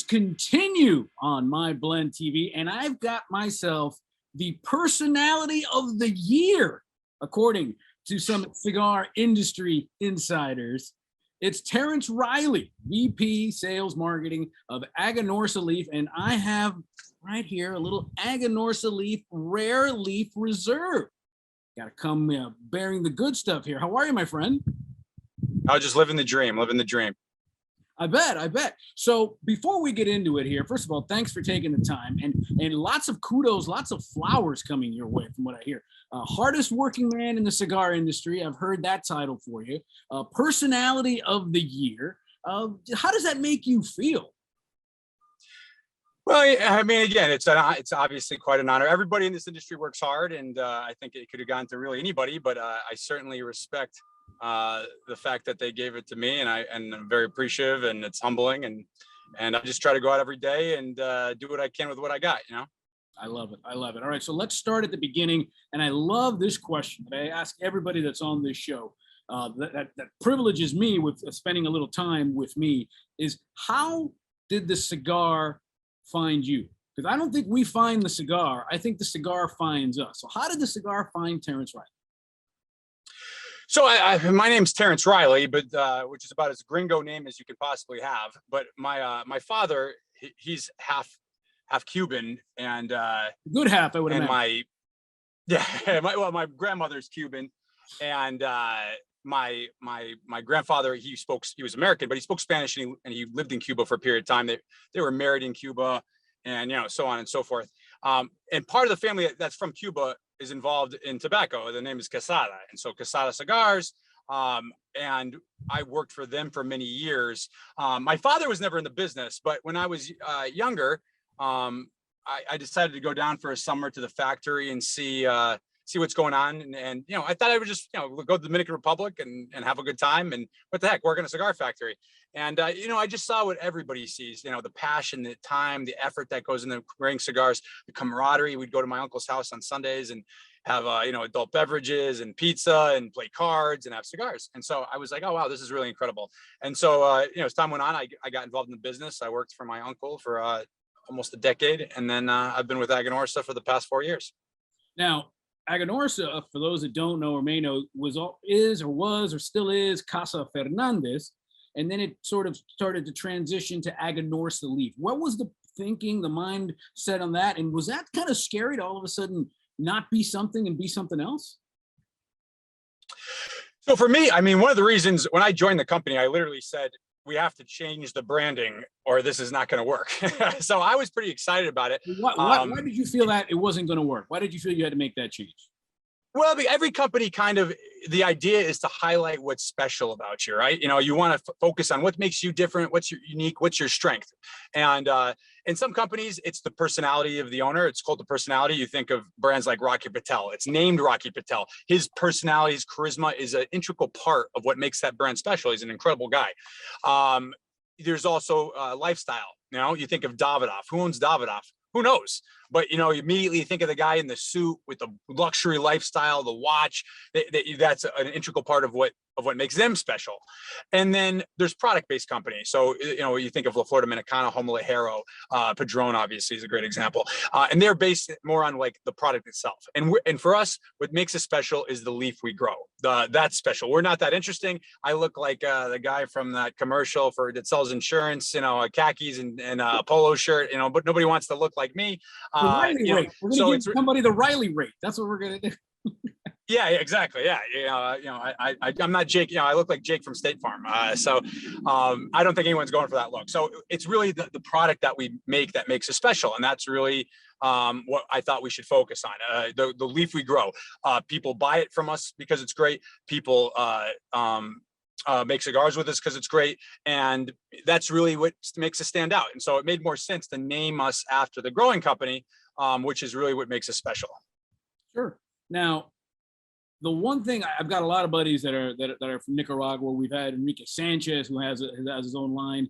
continue on My Blend TV, and I've got myself the personality of the year, according to some cigar industry insiders. It's Terence Reilly, VP Sales Marketing of Aganorsa Leaf, and I have right here a little Aganorsa Leaf Rare Leaf Reserve. Got to come bearing the good stuff here. How are you, my friend? I was just living the dream, I bet. So before we get into it here, first of all, thanks for taking the time, and lots of kudos, lots of flowers coming your way from what I hear. Hardest working man in the cigar industry. I've heard that title for you. Personality of the year. How does that make you feel? Well, I mean, again, it's obviously quite an honor. Everybody in this industry works hard, and I think it could have gone to really anybody, but I certainly respect the fact that they gave it to me, and I'm very appreciative, and it's humbling, and I just try to go out every day and do what I can with what I got, you know. I love it. All right, so let's start at the beginning, and I love this question that I ask everybody that's on this show. That privileges me with spending a little time with me is, how did the cigar find you? Because I don't think we find the cigar. I think the cigar finds us. So how did the cigar find Terence Reilly? So my name's Terence Reilly, but which is about as gringo name as you could possibly have. But my father, he's half Cuban, and good half, I would imagine. My grandmother's Cuban, and my grandfather, he was American, but he spoke Spanish, and he lived in Cuba for a period of time. They were married in Cuba, and so on and so forth. And part of the family that's from Cuba is involved in tobacco. The name is Quesada, and so Quesada Cigars. And I worked for them for many years. My father was never in the business, but when I was younger, I decided to go down for a summer to the factory and see what's going on. And I thought I would just, go to the Dominican Republic and have a good time. And what the heck, work in a cigar factory. And, I just saw what everybody sees, the passion, the time, the effort that goes into wearing cigars, the camaraderie. We'd go to my uncle's house on Sundays and have, adult beverages and pizza and play cards and have cigars. And so I was like, oh, wow, this is really incredible. And so, as time went on, I got involved in the business. I worked for my uncle for almost a decade. And then I've been with Aganorsa for the past 4 years. Now, Aganorsa, for those that don't know or may know, is or still is Casa Fernandez, and then it sort of started to transition to Aganorsa Leaf. What was the thinking, the mindset on that, and was that kind of scary to all of a sudden not be something and be something else? So for me, I mean, one of the reasons when I joined the company, I literally said, we have to change the branding or this is not going to work. So I was pretty excited about it. Why did you feel that it wasn't going to work? Why did you feel you had to make that change? Well, every company the idea is to highlight what's special about you, right? You want to focus on what makes you different, what's your unique, what's your strength. And in some companies, it's the personality of the owner. It's called the personality. You think of brands like Rocky Patel. It's named Rocky Patel. His personality, his charisma is an integral part of what makes that brand special. He's an incredible guy. There's also lifestyle. You think of Davidoff. Who owns Davidoff? Who knows? But, you immediately think of the guy in the suit with the luxury lifestyle, the watch. That's an integral part of what makes them special. And then there's product-based companies. So, you think of La Flor Dominicana, Homo Ligero, Padron, obviously, is a great example. And they're based more on like the product itself. And for us, what makes us special is the leaf we grow. That's special. We're not that interesting. I look like the guy from that commercial that sells insurance, khakis and a polo shirt, but nobody wants to look like me. The Reilly rate. We're going to give somebody the Reilly rate. That's what we're going to do. Yeah, exactly. Yeah. I'm not Jake. I look like Jake from State Farm. So I don't think anyone's going for that look. So it's really the product that we make that makes us special. And that's really what I thought we should focus on. The leaf we grow. People buy it from us because it's great. People make cigars with us because it's great. And that's really what makes us stand out. And so it made more sense to name us after the growing company, which is really what makes us special. Sure. Now, the one thing, I've got a lot of buddies that are from Nicaragua. We've had Enrique Sanchez, who has his own line.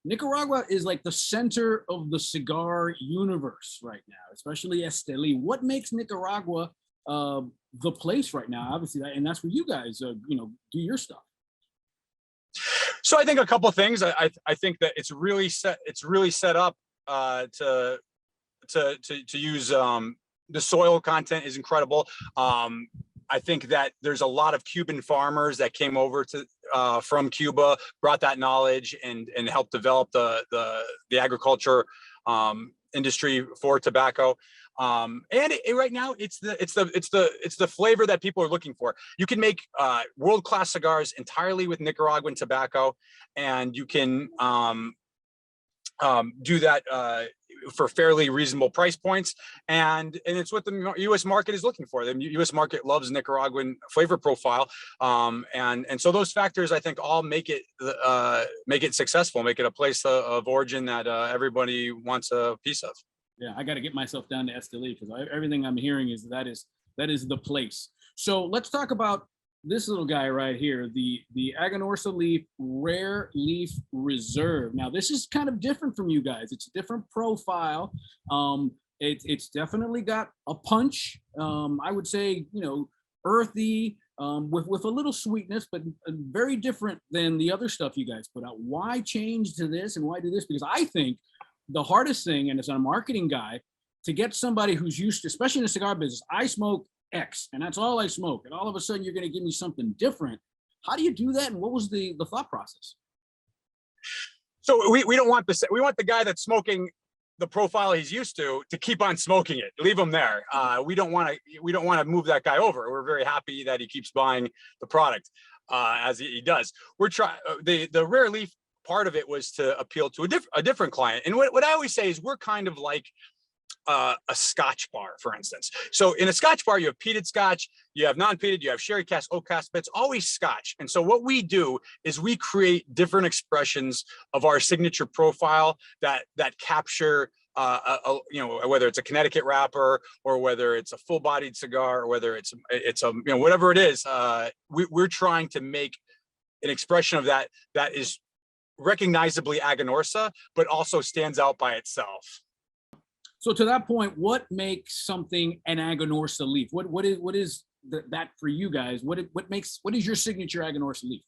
Nicaragua is like the center of the cigar universe right now, especially Esteli. What makes Nicaragua the place right now? Obviously, and that's where you guys, do your stuff. So I think a couple of things. I think that it's really set up to use the soil content is incredible. I think that there's a lot of Cuban farmers that came over to from Cuba, brought that knowledge and helped develop the agriculture industry for tobacco. Right now it's the flavor that people are looking for. You can make world-class cigars entirely with Nicaraguan tobacco, and you can do that for fairly reasonable price points, and it's what the U.S. market is looking for. The U.S. market loves Nicaraguan flavor profile, and so those factors I think all make it successful, make it a place of origin that everybody wants a piece of. Yeah, I got to get myself down to Esteli because everything I'm hearing is that is the place. So let's talk about this little guy right here, the Aganorsa Leaf Rare Leaf Reserve. Now, this is kind of different from you guys. It's a different profile. It's definitely got a punch. I would say, earthy, with a little sweetness, but very different than the other stuff you guys put out. Why change to this and why do this? Because I think the hardest thing, and as a marketing guy, to get somebody who's used to, especially in the cigar business, I smoke X and that's all I smoke. And all of a sudden you're going to give me something different. How do you do that? And what was the thought process? So we don't want we want the guy that's smoking the profile he's used to keep on smoking it. Leave him there. We don't want to move that guy over. We're very happy that he keeps buying the product as he does. We're trying the Rare Leaf part of it was to appeal to a different client. And what I always say is we're kind of like a Scotch bar, for instance. So in a Scotch bar, you have peated Scotch, you have non-peated, you have sherry cask, oak cask, but it's always Scotch. And so what we do is we create different expressions of our signature profile that capture whether it's a Connecticut wrapper or whether it's a full-bodied cigar or whether it's a whatever it is, we're trying to make an expression of that is recognizably Aganorsa, but also stands out by itself. So to that point, what makes something an Aganorsa Leaf? What is that for you guys? What is your signature Aganorsa Leaf?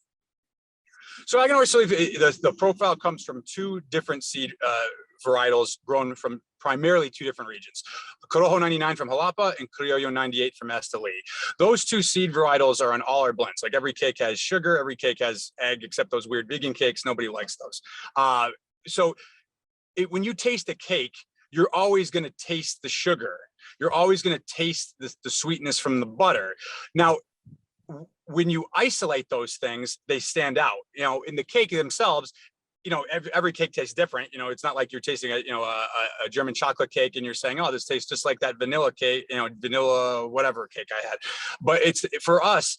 So Aganorsa Leaf, the profile comes from two different seed varietals grown from primarily two different regions. Corojo 99 from Jalapa and Criollo 98 from Esteli. Those two seed varietals are on all our blends. Like every cake has sugar, every cake has egg, except those weird vegan cakes. Nobody likes those. When you taste a cake, you're always going to taste the sugar. You're always going to taste the sweetness from the butter. Now, when you isolate those things, they stand out. In the cake themselves, every cake tastes different. It's not like you're tasting a German chocolate cake and you're saying, oh, this tastes just like that vanilla cake, vanilla whatever cake I had. But it's for us.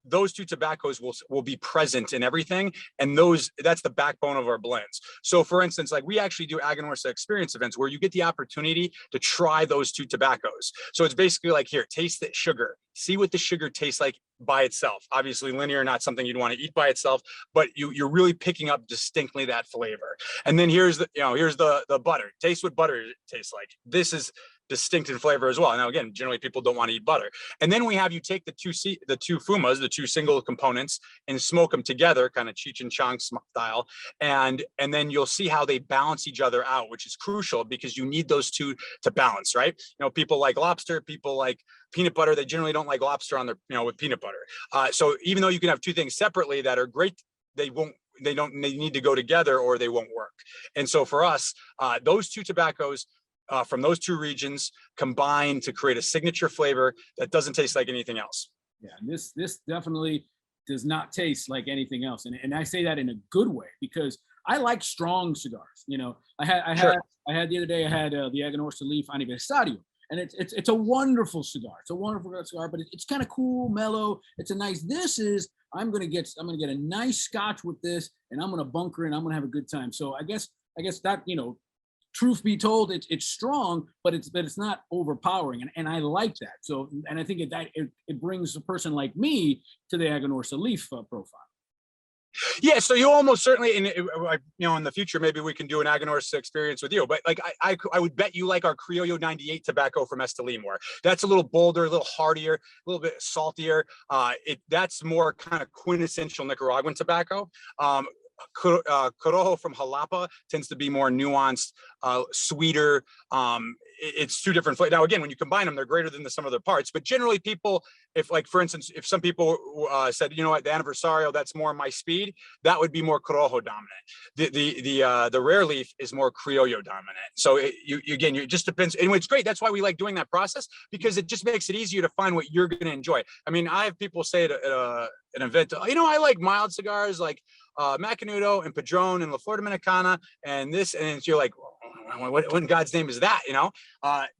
Those two tobaccos will be present in everything, and that's the backbone of our blends. So for instance, like we actually do Aganorsa experience events where you get the opportunity to try those two tobaccos. So it's basically like, here, taste the sugar, see what the sugar tastes like by itself. Obviously linear, not something you'd want to eat by itself, but you're really picking up distinctly that flavor. And then here's the butter. Taste what butter tastes like. This is distinct in flavor as well. Now, again, generally people don't want to eat butter. And then we have you take the two fumas, the two single components, and smoke them together, kind of Cheech and Chong style. And then you'll see how they balance each other out, which is crucial because you need those two to balance, right? People like lobster, people like peanut butter. They generally don't like lobster on their, with peanut butter. So even though you can have two things separately that are great, they need to go together or they won't work. And so for us, those two tobaccos from those two regions combine to create a signature flavor that doesn't taste like anything else. Yeah, this definitely does not taste like anything else, and I say that in a good way because I like strong cigars. I had the other day I had the Aganorsa Leaf Aniversario, and it's a wonderful cigar. It's a wonderful cigar, but it's kind of cool, mellow. It's a nice. I'm gonna get a nice Scotch with this, and I'm gonna bunker and I'm gonna have a good time. So I guess that truth be told, it's strong, but it's not overpowering, and I like that. So, and I think it brings a person like me to the Aganorsa Leaf profile. Yeah, so you almost certainly, in the future, maybe we can do an Aganorsa experience with you. But like, I would bet you like our Criollo 98 tobacco from Esteli more. That's a little bolder, a little heartier, a little bit saltier. That's more kind of quintessential Nicaraguan tobacco. Corojo from Jalapa tends to be more nuanced, sweeter. It's two different flavors. Now, again, when you combine them, they're greater than the sum of their parts. But generally, people, if like, for instance, if some people said, you know what, the Anniversario, that's more my speed, that would be more Corojo dominant. The Rare Leaf is more Criollo dominant. So it just depends. Anyway, it's great. That's why we like doing that process, because it just makes it easier to find what you're going to enjoy. I mean, I have people say at an event, I like mild cigars like Macanudo and Padron and La Flor Dominicana and this, and you're like, what in God's name is that,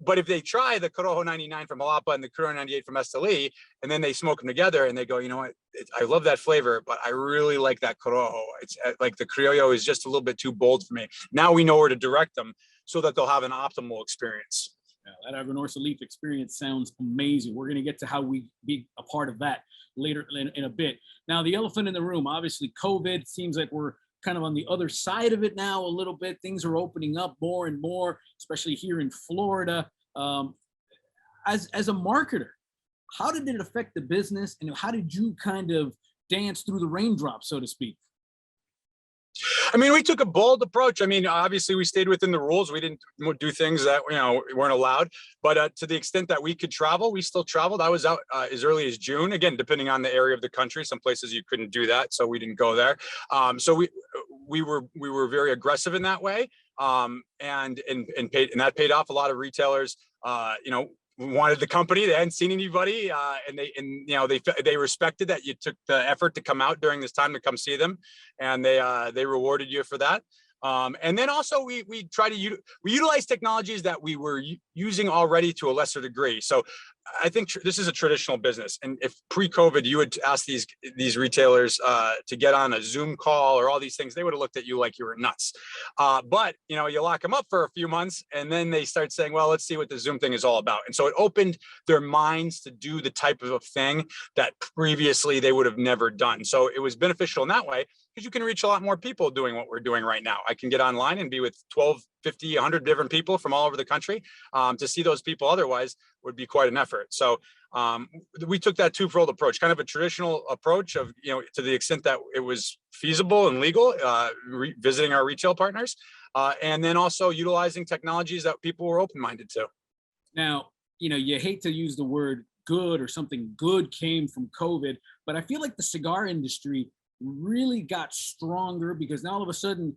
but if they try the Corojo 99 from Jalapa and the Corojo 98 from Esteli, and then they smoke them together and they go, you know what, I love that flavor, but I really like that Corojo. It's like the Criollo is just a little bit too bold for me. Now we know where to direct them so that they'll have an optimal experience. Yeah, that Aganorsa Leaf experience sounds amazing. We're going to get to how we be a part of that later in a bit. Now, the elephant in the room, obviously, COVID. Seems like we're kind of on the other side of it now a little bit. Things are opening up more and more, especially here in Florida. As a marketer, how did it affect the business, and how did you kind of dance through the raindrops, so to speak? I mean, we took a bold approach. I mean, obviously we stayed within the rules. We didn't do things that, weren't allowed, but to the extent that we could travel, we still traveled. I was out as early as June, again, depending on the area of the country. Some places you couldn't do that, so we didn't go there. So we were very aggressive in that way. And that paid off. A lot of retailers, wanted the company. They hadn't seen anybody, and they respected that you took the effort to come out during this time to come see them, and they rewarded you for that. And then also we utilize technologies that we were using already to a lesser degree. So I think this is a traditional business, and if pre-COVID you would ask these retailers to get on a Zoom call or all these things, they would have looked at you like you were nuts. But you lock them up for a few months, and then they start saying, well, let's see what the Zoom thing is all about. And so it opened their minds to do the type of thing that previously they would have never done. So it was beneficial in that way, because you can reach a lot more people doing what we're doing right now. I can get online and be with 12, 50, 100 different people from all over the country. To see those people otherwise would be quite an effort. So we took that twofold approach, kind of a traditional approach of, to the extent that it was feasible and legal, visiting our retail partners, and then also utilizing technologies that people were open-minded to. Now, you hate to use the word good or something good came from COVID, but I feel like the cigar industry really got stronger, because now all of a sudden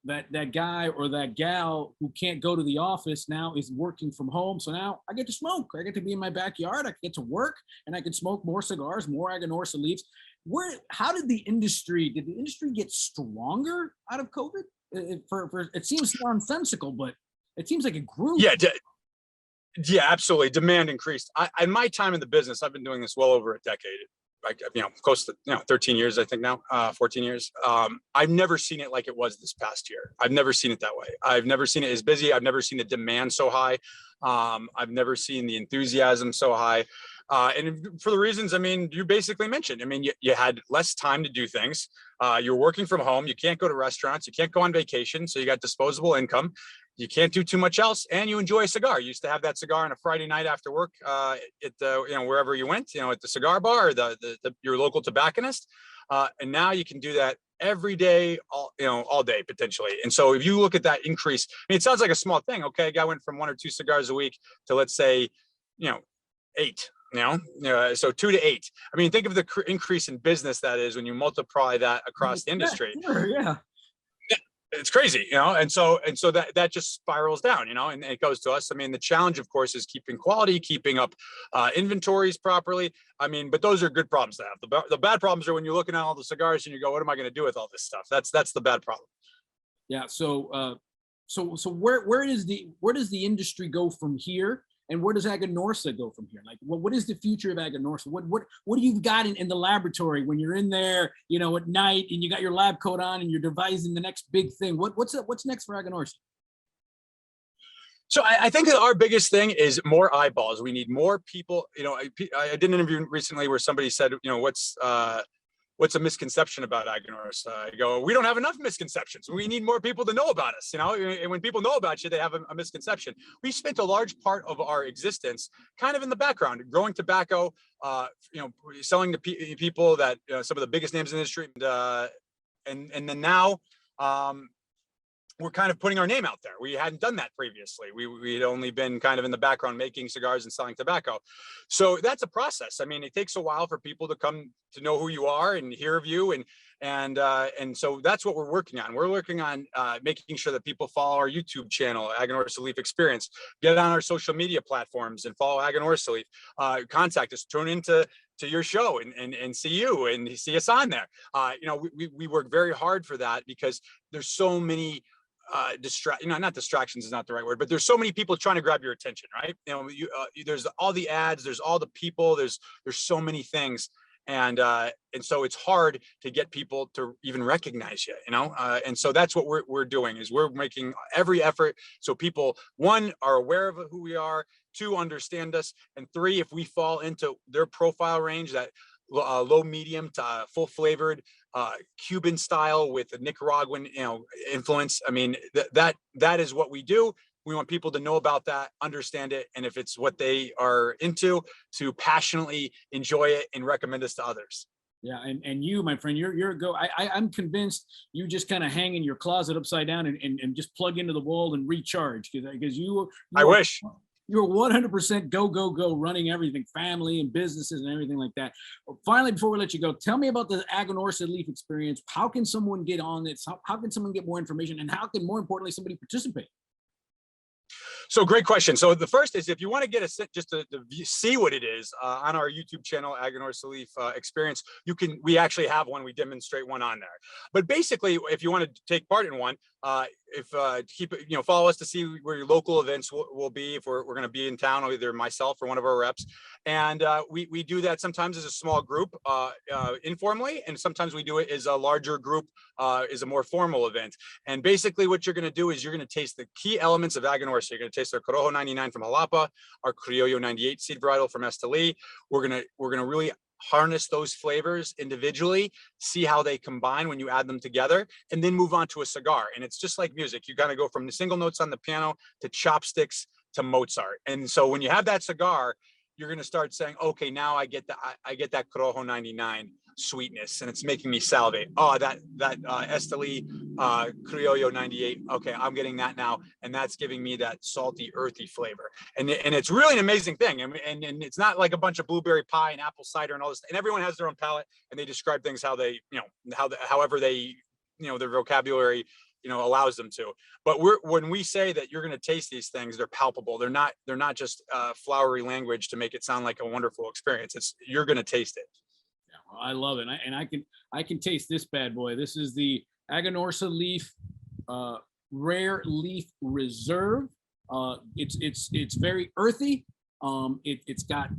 that guy or that gal who can't go to the office now is working from home. So now I get to smoke. I get to be in my backyard. I get to work, and I can smoke more cigars, more Aganorsa Leaves. How did the industry get stronger out of COVID? It seems nonsensical, but it seems like it grew. Yeah, absolutely. Demand increased. In my time in the business, I've been doing this well over a decade. Close to 13 years, I think now, 14 years. I've never seen it like it was this past year. I've never seen it that way. I've never seen it as busy. I've never seen the demand so high. I've never seen the enthusiasm so high. And for the reasons, you basically mentioned. You had less time to do things. You're working from home. You can't go to restaurants. You can't go on vacation. So you got disposable income. You can't do too much else, and you enjoy a cigar. You used to have that cigar on a Friday night after work at wherever you went, at the cigar bar or your local tobacconist, and now you can do that every day, all day potentially. And so if you look at that increase, it sounds like a small thing. Okay, a guy went from 1 or 2 cigars a week to, let's say, 8. So 2 to 8. Think of the increase in business that is when you multiply that across the industry. Sure, yeah. It's crazy, and so that just spirals down, and it goes to us. The challenge, of course, is keeping quality, keeping up inventories properly. But those are good problems to have. The bad problems are when you're looking at all the cigars and you go, what am I going to do with all this stuff? That's the bad problem. Yeah. So where does the industry go from here? And where does Aganorsa go from here? Like, what is the future of Aganorsa? What do you got in the laboratory when you're in there, at night, and you got your lab coat on and you're devising the next big thing? What's next for Aganorsa? So I think that our biggest thing is more eyeballs. We need more people. I did an interview recently where somebody said, what's a misconception about Aganorsa? I go, we don't have enough misconceptions. We need more people to know about us, you know, and when people know about you, they have a misconception. We spent a large part of our existence kind of in the background, growing tobacco, you know, selling to people that, some of the biggest names in the industry. And then now, we're kind of putting our name out there. We hadn't done that previously. We'd only been kind of in the background making cigars and selling tobacco. So that's a process. I mean, it takes a while for people to come to know who you are and hear of you. And so that's what we're working on. We're working on making sure that people follow our YouTube channel, Aganorsa Leaf Experience, get on our social media platforms and follow Aganorsa Leaf, contact us, tune into your show and see you and see us on there. You know, we work very hard for that because there's so many not distractions is not the right word, but there's so many people trying to grab your attention, right? You know, there's all the ads, there's all the people, there's so many things. And so it's hard to get people to even recognize you, you know? And so that's what we're doing, is we're making every effort so people, one, are aware of who we are, two, understand us, and three, if we fall into their profile range, that low medium to full flavored Cuban style with a Nicaraguan, you know, influence. I mean, that is what we do. We want people to know about that, understand it, and if it's what they are into, to passionately enjoy it and recommend us to others. Yeah, and you, my friend, you're a go. I'm convinced you just kind of hang in your closet upside down and just plug into the wall and recharge, because you I wish. You're 100% go running everything, family and businesses and everything like that. Finally, before we let you go, tell me about the Aganorsa Leaf Experience. How can someone get on this? How can someone get more information, and how can, more importantly, somebody participate? So great question. So the first is, if you want to get just to see what it is, on our YouTube channel, Aganorsa Leaf Experience, we actually have one. We demonstrate one on there. But basically, if you want to take part in one, follow us to see where your local events will be. If we're going to be in town, or either myself or one of our reps. And we do that sometimes as a small group, informally, and sometimes we do it as a larger group, is a more formal event. And basically what you're going to do is you're going to taste the key elements of Aganorsa. You're going to taste our Corojo 99 from Jalapa, our Criollo 98 seed varietal from Esteli. We're going to really harness those flavors individually, see how they combine when you add them together, and then move on to a cigar. And it's just like music. You got to go from the single notes on the piano to chopsticks to Mozart. And so when you have that cigar, you're going to start saying, okay, now I get that Corojo 99 sweetness, and it's making me salivate. Oh, that Esteli Criollo 98. Okay, I'm getting that now, and that's giving me that salty, earthy flavor. And it's really an amazing thing. And it's not like a bunch of blueberry pie and apple cider and all this. And everyone has their own palate, and they describe things how they, however they, their vocabulary, allows them to. But when we say that you're going to taste these things, they're palpable. They're not just flowery language to make it sound like a wonderful experience. You're going to taste it. Yeah, I love it. And I can taste this bad boy. This is the Aganorsa Leaf Rare Leaf Reserve. It's very earthy. It's got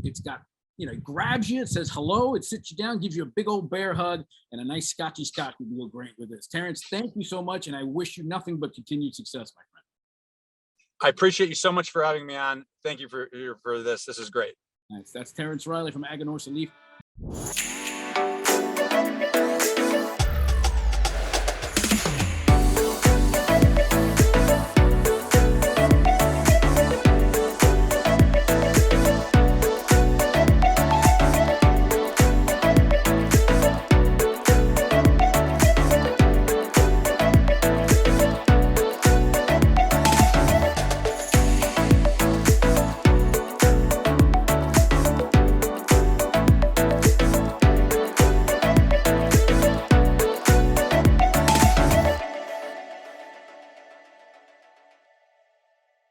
it grabs you, it says hello, it sits you down, gives you a big old bear hug, and a nice scotchy scotch would go great with this. Terence, thank you so much, and I wish you nothing but continued success, my friend. I appreciate you so much for having me on. Thank you for this. This is great. Nice. That's Terence Reilly from Aganorsa Leaf.